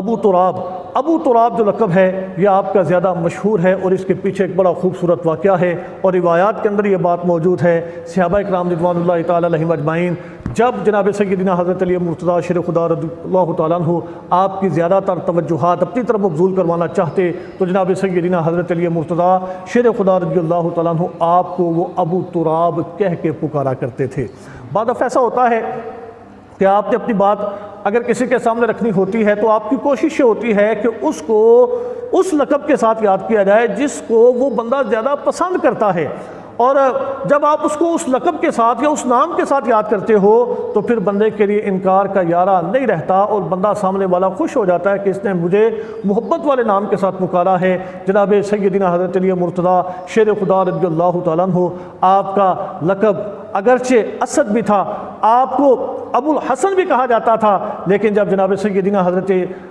ابو تراب جو لقب ہے یہ آپ کا زیادہ مشہور ہے اور اس کے پیچھے ایک بڑا خوبصورت واقعہ ہے اور روایات کے اندر یہ بات موجود ہے۔ صحابہ اکرام رضوان اللہ تعالیٰ علیہم اجمعین جب جناب سیدنا حضرت علی مرتضیٰ شیر خدا رضی اللہ تعالیٰ عنہ آپ کی زیادہ تر توجہات اپنی طرف مبذول کروانا چاہتے تو جناب سیدنا حضرت علی مرتضیٰ شیر خدا رضی اللہ تعالیٰ عنہ آپ کو وہ ابو تراب کہہ کے پکارا کرتے تھے۔ بعد دفعہ ایسا ہوتا ہے کہ آپ نے اپنی بات اگر کسی کے سامنے رکھنی ہوتی ہے تو آپ کی کوشش یہ ہوتی ہے کہ اس کو اس لقب کے ساتھ یاد کیا جائے جس کو وہ بندہ زیادہ پسند کرتا ہے، اور جب آپ اس کو اس لقب کے ساتھ یا اس نام کے ساتھ یاد کرتے ہو تو پھر بندے کے لیے انکار کا یارہ نہیں رہتا اور بندہ سامنے والا خوش ہو جاتا ہے کہ اس نے مجھے محبت والے نام کے ساتھ پکارا ہے۔ جناب سیدنا حضرت علی مرتضیٰ شیر خدا رضی اللہ تعالیٰ عنہ آپ کا لقب اگرچہ اسد بھی تھا، آپ کو ابو الحسن بھی کہا جاتا تھا، لیکن جب جناب سیدنا حضرت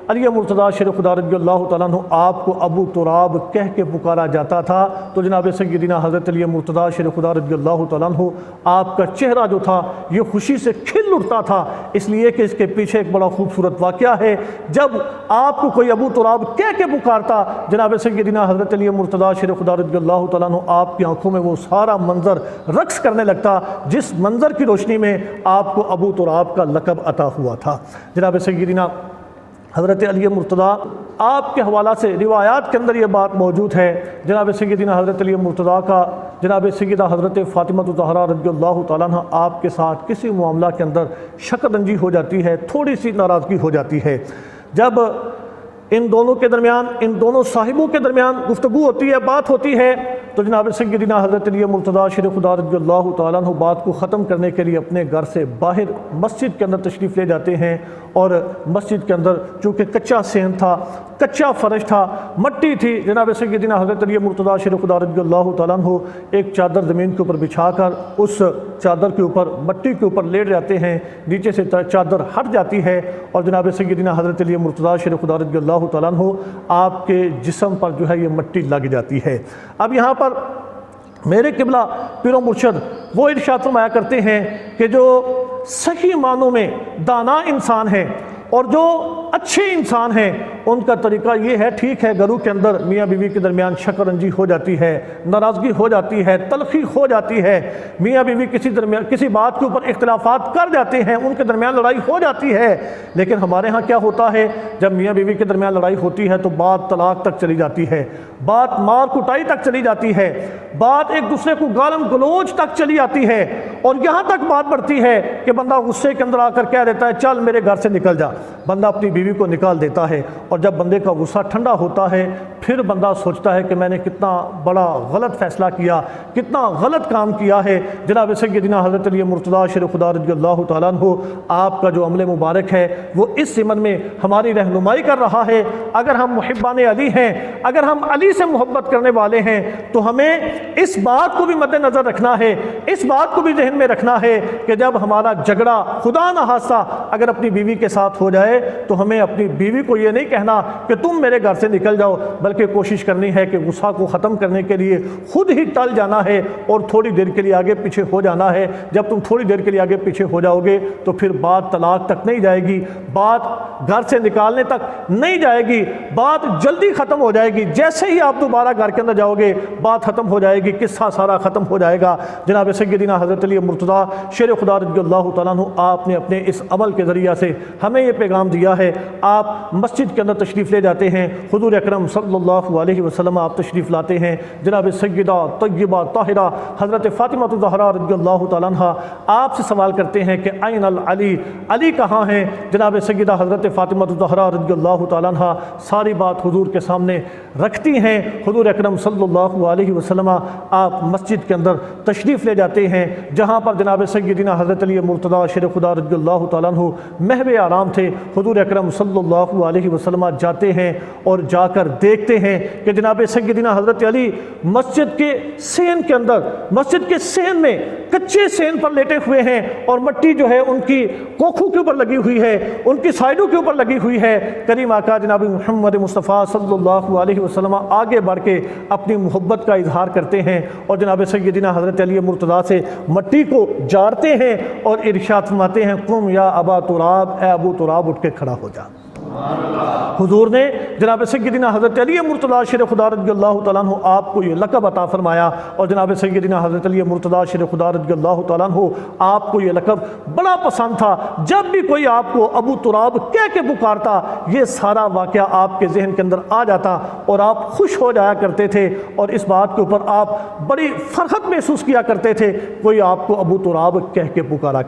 علی مرتضیٰ شیر خدا رضی اللہ تعالیٰ عنہ آپ کو ابو تراب کہہ کے پکارا جاتا تھا تو جناب سیدنا حضرت علی مرتضیٰ شیر خدا رضی اللہ تعالیٰ عنہ آپ کا چہرہ جو تھا یہ خوشی سے کھل اٹھتا تھا، اس لیے کہ اس کے پیچھے ایک بڑا خوبصورت واقعہ ہے۔ جب آپ کو کوئی ابو تراب کہہ کے پکارتا جناب سیدنا حضرت علی مرتضیٰ شیر خدا رضی اللہ تعالیٰ عنہ آپ کی آنکھوں میں وہ سارا منظر رقص کرنے لگتا جس منظر کی روشنی میں آپ کو ابو تراب کا لقب عطا ہوا تھا۔ جناب سیدنا حضرت علی مرتضیٰ آپ کے حوالہ سے روایات کے اندر یہ بات موجود ہے، جناب سیدنا حضرت علی مرتضیٰ کا جناب سیدہ حضرت فاطمہ الزہرا رضی اللہ تعالیٰ عنہ آپ کے ساتھ کسی معاملہ کے اندر شک رنجی ہو جاتی ہے، تھوڑی سی ناراضگی ہو جاتی ہے۔ جب ان دونوں کے درمیان ان دونوں صاحبوں کے درمیان گفتگو ہوتی ہے، بات ہوتی ہے تو جناب سیدنا حضرت علی مرتضیٰ شیر خدا رضی اللہ تعالیٰ عنہ بات کو ختم کرنے کے لیے اپنے گھر سے باہر مسجد کے اندر تشریف لے جاتے ہیں، اور مسجد کے اندر چونکہ کچا سین تھا، کچا فرش تھا، مٹی تھی، جناب سیدنا حضرت علی مرتضیٰ شیر خدا رضی اللہ تعالیٰ عنہ ایک چادر زمین کے اوپر بچھا کر اس چادر کے اوپر مٹی کے اوپر لیٹ جاتے ہیں، نیچے سے چادر ہٹ جاتی ہے اور جناب سیدنا حضرت علی مرتضیٰ شیر خدا رضی اللہ تعالیٰ عنہ آپ کے جسم پر جو ہے یہ مٹی لگ جاتی ہے۔ اب یہاں پر میرے قبلہ پیر و مرشد وہ ارشاد فرمایا کرتے ہیں کہ جو صحیح معنوں میں دانا انسان ہے اور جو اچھے انسان ہیں ان کا طریقہ یہ ہے، ٹھیک ہے گھروں کے اندر میاں بیوی کے درمیان شک رنجی ہو جاتی ہے، ناراضگی ہو جاتی ہے، تلخی ہو جاتی ہے، میاں بیوی کسی بات کے اوپر اختلافات کر جاتے ہیں، ان کے درمیان لڑائی ہو جاتی ہے، لیکن ہمارے ہاں کیا ہوتا ہے جب میاں بیوی کے درمیان لڑائی ہوتی ہے تو بات طلاق تک چلی جاتی ہے، بات مار کٹائی تک چلی جاتی ہے، بات ایک دوسرے کو گالم گلوچ تک چلی آتی ہے، اور یہاں تک بات بڑھتی ہے کہ بندہ غصے کے اندر آ کر کہہ دیتا ہے چل میرے گھر سے نکل جا، بندہ اپنی بیوی کو نکال دیتا ہے، اور جب بندے کا غصہ ٹھنڈا ہوتا ہے پھر بندہ سوچتا ہے کہ میں نے کتنا بڑا غلط فیصلہ کیا، کتنا غلط کام کیا ہے۔ جناب سیدنا حضرت علی مرتضیٰ شیر خدا رضی اللہ تعالیٰ عنہ آپ کا جو عمل مبارک ہے وہ اس ضمن میں ہماری رہنمائی کر رہا ہے۔ اگر ہم محبان علی ہیں، اگر ہم علی سے محبت کرنے والے ہیں تو ہمیں اس بات کو بھی مد نظر رکھنا ہے، اس بات کو بھی ذہن میں رکھنا ہے کہ جب ہمارا جھگڑا خدا نہ خواستہ اگر اپنی بیوی کے ساتھ ہو جائے تو ہمیں اپنی بیوی کو یہ نہیں کہنا کہ تم میرے گھر سے نکل جاؤ، بلکہ کوشش کرنی ہے کہ غصہ کو ختم کرنے کے لیے خود ہی ٹل جانا ہے اور تھوڑی دیر کے لیے آگے پیچھے ہو جانا ہے۔ جب تم تھوڑی دیر کے لیے آگے پیچھے ہو جاؤ گے تو پھر بات طلاق تک نہیں جائے گی، بات گھر سے نکالنے تک نہیں جائے گی، بات جلدی ختم ہو جائے گی۔ جیسے ہی آپ دوبارہ گھر کے اندر جاؤ گے بات ختم ہو جائے گی، قصہ سارا ختم ہو جائے گا۔ جناب سیدنا حضرت علی مرتضیٰ شیر خدا رضی اللہ تعالیٰ عنہ آپ نے اپنے اس عمل کے ذریعہ سے ہمیں یہ پیغام دیا ہے۔ آپ مسجد کے اندر تشریف لے جاتے ہیں، حضور اکرم صلی اللہ علیہ وسلم آپ تشریف لاتے ہیں، جناب سیدہ طیبہ طاہرہ حضرت فاطمہ الزہرا رضی اللہ تعالیٰ عنہ آپ سے سوال کرتے ہیں کہ این العلی، علی کہاں ہیں؟ جناب سیدہ حضرت فاطمہ الزہرا رضی اللہ تعالیٰ عنہ ساری بات حضور کے سامنے رکھتی ہیں۔ حضور اکرم صلی اللہ علیہ وسلم آپ مسجد کے اندر تشریف لے جاتے ہیں جہاں پر جناب سیدنا حضرت علی مرتضیٰ شیر خدا رضی اللہ تعالیٰ عنہ محو آرام تھے۔ حضور اکرم صلی اللہ علیہ وسلم جاتے ہیں اور جا کر دیکھتے ہیں کہ جناب سیدنا حضرت علی مسجد کے سین کے اندر، مسجد کے سین میں کچے سین پر لیٹے ہوئے ہیں اور مٹی جو ہے ان کی کوکھوں کے اوپر لگی ہوئی ہے، ان کی سائیڈوں کے اوپر لگی ہوئی ہے۔ کریم آقا جناب محمد مصطفیٰ صلی اللہ علیہ وسلم آگے بڑھ کے اپنی محبت کا اظہار کرتے ہیں اور جناب سیدنا حضرت علی مرتضیٰ سے مٹی کو جاڑتے ہیں اور ارشاد فرماتے ہیں قم یا ابا تراب، اے ابو تراب اٹھ کے کھڑا ہو جا۔ حضور نے جناب سیدنا حضرت علی مرتضیٰ شیر خدا رضی اللہ تعالیٰ عنہ آپ کو یہ لقب عطا فرمایا، اور جناب سیدنا حضرت علی مرتضیٰ شیر خدا رضی اللہ تعالیٰ عنہ آپ کو یہ لقب بڑا پسند تھا۔ جب بھی کوئی آپ کو ابو تراب کہہ کے پکارتا، یہ سارا واقعہ آپ کے ذہن کے اندر آ جاتا اور آپ خوش ہو جایا کرتے تھے، اور اس بات کے اوپر آپ بڑی فرحت محسوس کیا کرتے تھے، کوئی آپ کو ابو تراب کہہ کے پکارا کرتا۔